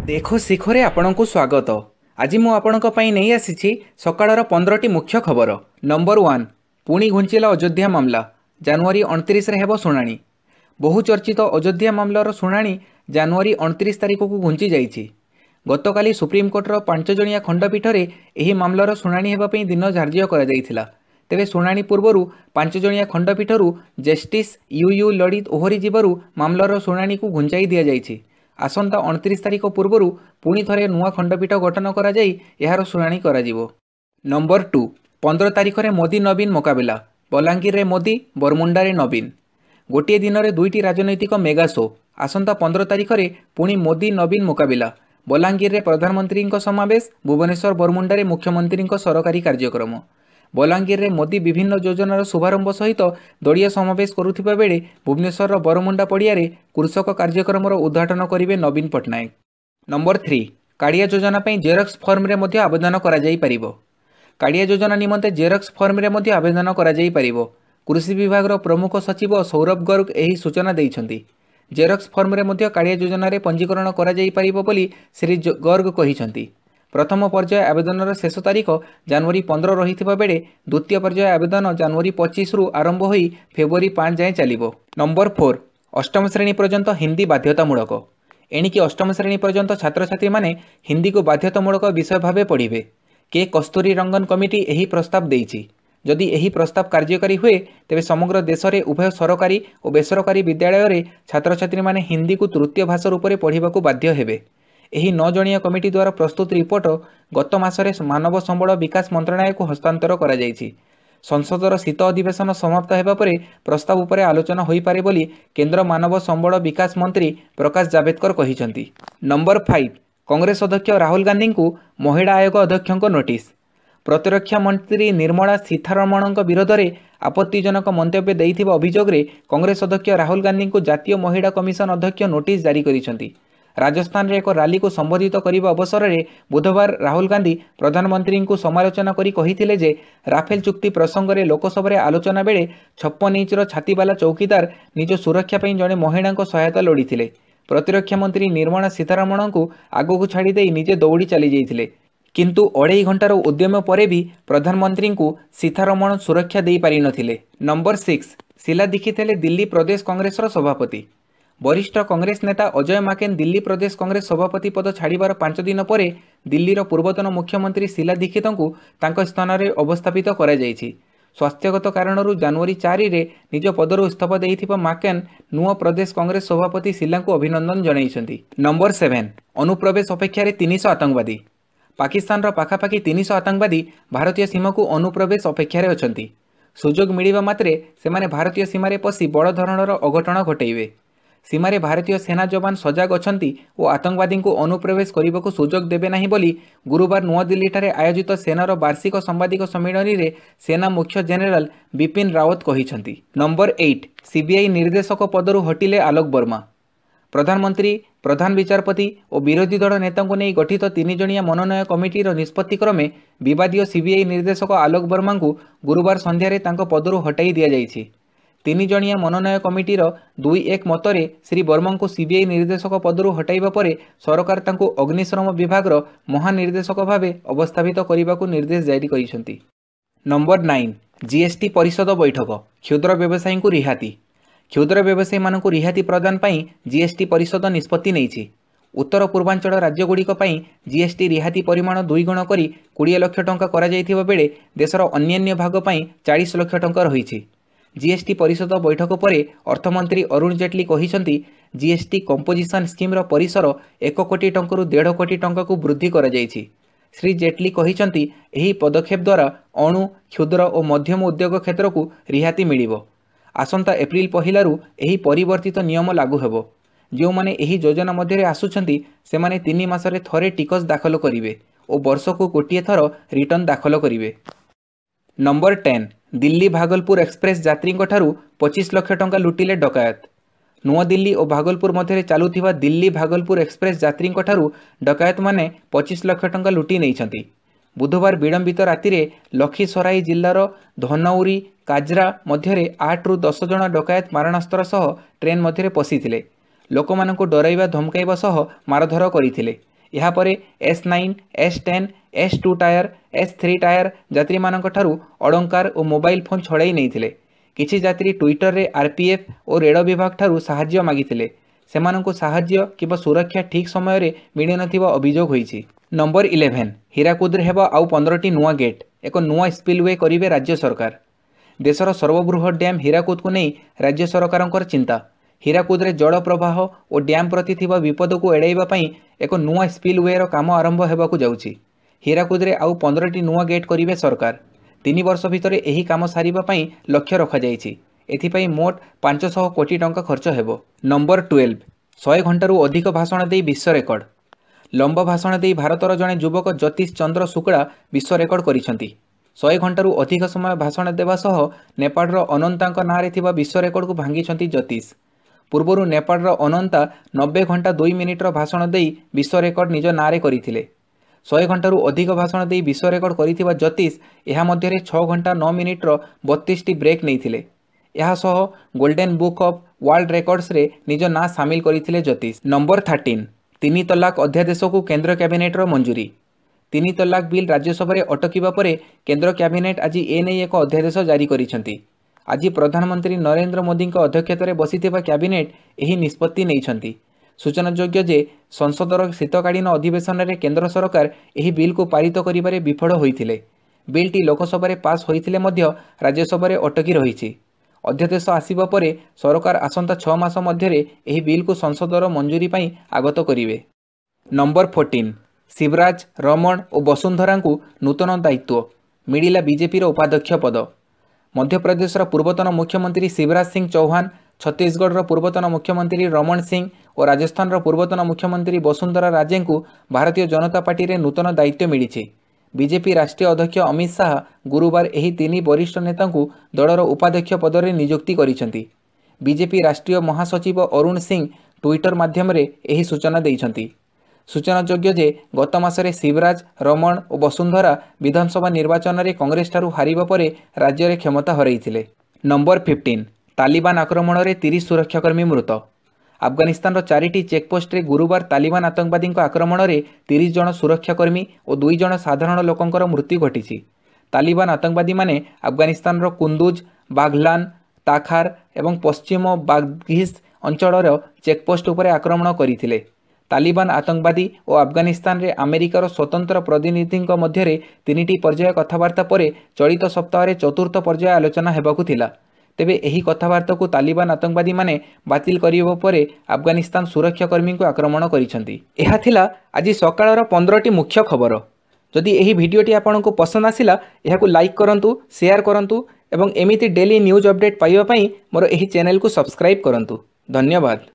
देखो शिखरे आपणको स्वागत। आज मु आपणक पई नहीं आसीछि सकाळर 15टी मुख्य खबर। नंबर 1, पुणी घुंचिला अयोध्या मामला। जनवरी 29 रे हेबो सुनानी। बहुचर्चित अयोध्या मामलार सुनानी जनवरी 29 तारिख को घुंची जाइछि। गतकाली सुप्रीमकोर्टर 5 जणिया खंडपीठ रे एही मामलार सुनानी हेबा पई दिन धार्य करा जाइथिला। तेबे सुनानी पूर्वरु 5 जणिया खंडपीठरु जस्टिस यूयू ललित ओहरी जीवरु मामलार सुनानी को घुंचाई दिया जाइछि। आसंता 29 तारिख पूर्व पुणी थरे नुआ खंडपीठ गठन करा जाई एहार सुनानी करा जिवो। नंबर 2, 15 तारिख रे मोदी नवीन मुकाबला। बलांगीर रे मोदी, बरमुंडा रे नवीन। गोटे दिन रे दुईटी राजनैतिक मेगा शो। आसंता 15 तारिख रे पुणी मोदी नवीन मुकाबला। बलांगीर रे प्रधानमंत्री समावेश, भुवनेश्वर बरमुंडा रे मुख्यमंत्री सरकारी कार्यक्रम। बलांगीर रे मोदी विभिन्न योजनार शुभारंभ सहित दलीय समावेश करुथिबा बेले भुवनेश्वर बरमुंडा पड़िया रे कृषक कार्यक्रम उद्घाटन करिवे नवीन पट्टनायक। नंबर 3, काड़िया योजना पई जेरक्स फॉर्म रे मध्य आवेदन करा जाई परिबो। काड़िया योजना निमंते जेरक्स फॉर्म रे मध्य आवेदन करा जाई परिबो। कृषि विभाग प्रमुख सचिव सौरभ गर्ग एही सूचना दैछंती। जेरक्स फॉर्म रे मध्य काड़िया योजना रे पंजीकरण करा जाई परिबो बोली श्री गर्ग कहिसंती। प्रथम पर्याय आवेदन शेष तारीख जनवरी 15 रही बेले द्वितीय पर्याय आवेदन जनवरी 25 रु आरंभ होई फेब्रुआरी 5 जाए चलिबो। नंबर 4, अष्टम श्रेणी पर्यंत हिंदी बाध्यतामूलक। एणिकी अष्टम श्रेणी पर्यंत छात्र छात्री माने हिंदी को बाध्यतामूलक विषय भावे पढ़िबे। के कस्तूरी रंगन कमिटी एही प्रस्ताव देइछि। जदि एही प्रस्ताव कार्यकारी हुए तेबे समग्र देश में उभय सरकारी और बेसरकारी विद्यालय रे छात्र छात्री माने हिंदी को तृतीय भाषा रूप में पढ़ाक बाध्य हेबे। एही 9 जणिया कमिटी द्वारा प्रस्तुत रिपोर्ट गत मासरे मानव संबल विकास मंत्रालय को हस्तांतर करा जाइछि। संसदर शीत अधिवेशन समाप्त हेबा परे प्रस्ताव उपरे आलोचना होई पारे बोली केंद्र मानव संबल विकास मंत्री प्रकाश जावड़ेकर कहिसंती। नंबर 5, कांग्रेस अध्यक्ष राहुल गांधी को महिला आयोग अध्यक्ष नोटिस। प्रतिरक्षा मंत्री निर्मला सीतारमण विरोध में आपत्तिजनक मंतव्य देइथिबा अभियोग रे कांग्रेस अध्यक्ष राहुल गांधी को जातीय महिला कमिशन अध्यक्ष नोटिस जारी करिसंती। राजस्थान रे एक रैली को संबोधित करने अवसर में बुधवार राहुल गांधी प्रधानमंत्री को समालोचना करी कहिथिले जे राफेल चुक्ति प्रसंग में लोकसभा आलोचना बेले 56 इंचर छातीवाला चौकीदार निज सुरक्षा पई जड़े महिला सहायता लोड़ीथिले। प्रतिरक्षा मंत्री निर्मला सीतारमण को आगक छाड़ी दे निजे दौड़ी चली जाइथिले। किंतु 2.5 घंटार उद्यम पर भी प्रधानमंत्री को सीतारमण सुरक्षा दे पारि नथिले। नंबर 6, शीला दीक्षित हेले दिल्ली प्रदेश कांग्रेस सभापति। वरिष्ठ कांग्रेस नेता अजय माकेन दिल्ली प्रदेश कांग्रेस सभापति पद छाड़िबार 5 दिन पर दिल्लीर पूर्वतन मुख्यमंत्री शीला दीक्षित को स्थान में अवस्थापित करा जाइछि। स्वास्थ्यगत कारणरू जनवरी 4 रे निज पदरू इस्तीफा देइथिबा माकेन नुआ प्रदेश कांग्रेस सभापति शीला को अभिनंदन जणाइछंती। नंबर 7, अनुप्रवेश अपेक्षा 300 आतंकवादी। पाकिस्तान रो पाखापाखि 300 आतंकवादी भारतीय सीमा को अनुप्रवेश अपेक्षा अछंती। सुजोग मिलिबा मात्रे सेमाने भारतीय सीमारे पसी बड़ धरणर अघटन घटैबे। सीमारे भारतीय सेना जवान सजग अछंती और आतंकवादी को अनुप्रवेश करने को सुजोग देबे नहीं बोली गुरुवार नुआदिल्ली ठारे आयोजित सेनार वार्षिक सांबादिक सम्मेलन में सेना मुख्य जेनेराल बिपिन रावत कहिसंती। नंबर 8, सीबीआई निर्देशक पदरू हटिले आलोक वर्मा। प्रधानमंत्री, प्रधान विचारपति और विरोधी दल नेता को नहीं गठित 3 जणिया मनोनयन कमिटीर निष्पत्ति क्रमे विवादीय सीबीआई निर्देशक आलोक वर्मा को गुरुवार संध्यारे तांको पदरू हटाई दिया जाइछि। 3 जणिया मनोनयन कमिटीर 2-1 मतरे श्री वर्मा को सीबीआई निर्देशक पदरू हटाइबा परे सरकार तांको अग्निशम विभाग महानिर्देशक भावे अवस्थापित करने को निर्देश जारी करिसंती। नंबर 9, जीएसटी परिषद बैठक। क्षुद्र व्यवसायी को रिहाती। क्षुद्र व्यवसायी मानक रिहाती प्रदान पई जीएसटी परिषद निष्पत्ति नैछि। उत्तर पूर्वांचल राज्यगुड़िक पई जीएसटी रिहाती परिमाण 2 गुण करी 20 लाख टंका करा जाइथिबा बेले देशर अन्यान्य भाग पई 40 लाख टंका रहिछि। जीएसटी परिषद बैठक पर अर्थमंत्री अरुण जेटली कहिसंती जीएसटी कंपोजिशन स्कीम रो परिसर 1 कोटी टंकरू 1.5 कोटी टंका को वृद्धि करा जाइछि। श्री जेटली कहिसंती एही पदक्षेप द्वारा अणु, क्षुद्र और मध्यम उद्योग क्षेत्र को रिहाती मिलिबो। आसंता एप्रिल 1 रु एही परिवर्तित नियम लागू हेबो। जो माने एही योजना मध्य आसुछंती सेमाने 3 मासरे थरे टिकस दाखल करिवे और वर्ष को गोटिए थर रिटर्न दाखल करिवे। नंबर 10, दिल्ली भागलपुर एक्सप्रेस यात्री 25 लाख टंका लुटिले डकायत। नुआदिल्ली और भागलपुर मध्य चलुथिबा दिल्ली भागलपुर एक्सप्रेस यात्री डकायत माने 25 लाख टंका लुटि नैछंती। बुधवार विलंबित राति रे लखीसराई जिल्लार धनौरी काजरा मध्य 8 रु 10 जन डकायत मारणास्त्र सह ट्रेन मध्य पशिथिले। लोकमानंकु डराइबा धमकाइबा सह मारधर करथिले। यापर S9, S10, S2 tyre, S3 tyre यात्री ठारू अलंकार और मोबाइल फोन छड़ाई नहीं। किछि यात्री ट्विटर रे आरपीएफ और रेल विभाग ठारू साहाय्य मागिथिले। सेमानंकु साहाय्य किंबा सुरक्षा ठीक समय रे मिली नथिबा अभियोग होईछि। नंबर 11 हीराकुद हेबा आउ 15टी नुआ गेट एक नुआ स्पिलवे करिवे राज्य सरकार। देशर सर्वबृहत डैम हीराकुद को नहीं राज्य सरकार चिंता। हीराकुद रे जल प्रवाह और डैम प्रति थिबा विपद को एड़ाइबा पई एक नुआ स्पिलवेर काम आरंभ हेबाकु जाउछि। हीराकुद रे आउ 15टी नुआ गेट करिवे सरकार। 3 वर्ष भितर एही काम सारिबा पई लक्ष्य रखा जाइछि। एथिपाई मोट 500 कोटी टंका खर्च हेबो। नंबर 12 100 घंटारू अधिक भाषण दे विश्व रेकर्ड। लंब भाषण दे भारतर जड़े युवक ज्योतिष चंद्र शुक्ला विश्व रेकर्ड करिसेंती। 100 घंटारू अधिक समय भाषण देवा सह नेपाळर अनंतांक नारे थिबा विश्व रेकर्ड को भांगिसेंती ज्योतिष। पूर्वरु नेपाळर अनंता 90 घंटा 2 मिनिटर भाषण दे विश्व रेकर्ड निज नारे करिथिले। 100 घंटारू अधिक भाषण दे विश्व रेकर्ड करिथिबा ज्योतिष एहा मध्यरे 6 घंटा 9 मिनिटर 32टी ब्रेक नैथिले। एहा सह golden book of world records रे निज ना सामिल करिथिले ज्योतिष। नंबर 13 3 तलाक अध्यादेश को केंद्र कैबिनेटर मंजूरी। 3 तलाक बिल राज्यसभा रे अटकिबा परे केंद्र कैबिनेट आज एने एक अध्यादेश जारी करिसेंती। आज प्रधानमंत्री नरेंद्र मोदी अध्यक्षतार बसिथिबा कैबिनेट एही निष्पत्ति नैछंती। सूचनायोग्य जे संसदर शीतकालीन अधिवेशन में केंद्र सरकार एही बिल को पारित करिबारे विफल होइथिले। बिलटी लोकसभा रे पास होइथिले मध्य राज्यसभा रे अटकी रहिछि। अध्यादेश आसिबा परे सरकार आसंता 6 मास मध्यरे एही बिल को संसदर मंजूरी पई आगत करिवे। नंबर 14 शिवराज रमण और वसुंधरा को नूतन दायित्व मिलिला बीजेपी उपाध्यक्ष पद। मध्य प्रदेशर पूर्वतन मुख्यमंत्री शिवराज सिंह चौहान, छत्तीसगढ़ पूर्वतन मुख्यमंत्री रमण सिंह और राजस्थान पूर्वतन मुख्यमंत्री वसुंधरा राजे को भारतीय जनता पार्टी रे नूतन दायित्व मिली। बीजेपी राष्ट्रीय अध्यक्ष अमित शाह गुरुवार एही 3 वरिष्ठ नेता दलर उपाध्यक्ष पद में नियुक्ति करिसेंती। बीजेपी राष्ट्रीय महासचिव अरुण सिंह ट्विटर माध्यम रे एही सूचना देइछंती। सूचनायोग्य जे गत मासरे शिवराज रमण और वसुंधरा विधानसभा निर्वाचन में कांग्रेस ठारू हारिबा परे राज्य रे क्षमता हरैथिले। नंबर 15 तालिबान आक्रमण में 30 सुरक्षाकर्मी मृत। अफगानिस्तान 4टी चेकपोस्ट रे गुरुवार तालिबान आतंकवादी आक्रमण में 30 जन सुरक्षाकर्मी और 2 जन साधारण लोकंकर मृत्यु घटी। तालिबान आतंकवादी माने अफगानिस्तान कुंदुज, बाघलान, ताखार और पश्चिम बाघिस अंचल चेकपोस्ट उपर आक्रमण करथिले। तालिबान आतंकवादी और अफगानिस्तान रे अमेरिकार स्वतंत्र प्रतिनिधि मध्य 3टी पर्याय कथबार्ता पर चलित सप्ताह चतुर्थ पर्याय आलोचना हेबाकु थिला। तेबे एही कथबार्ता को तालिबान आतंकवादी माने बातिल करिबा परे अफगानिस्तान सुरक्षाकर्मी को आक्रमण करिसेंती। एहा थिला आज सकाळर 15टी मुख्य खबर। जदि एही भिडियोटी आपनको पसंद आसिला एहाकु लाइक करंतु, शेयर करंतु एवं एमिति डेली न्यूज अपडेट पाइबा पई मोर एही चैनल को सब्सक्राइब करंतु। धन्यवाद।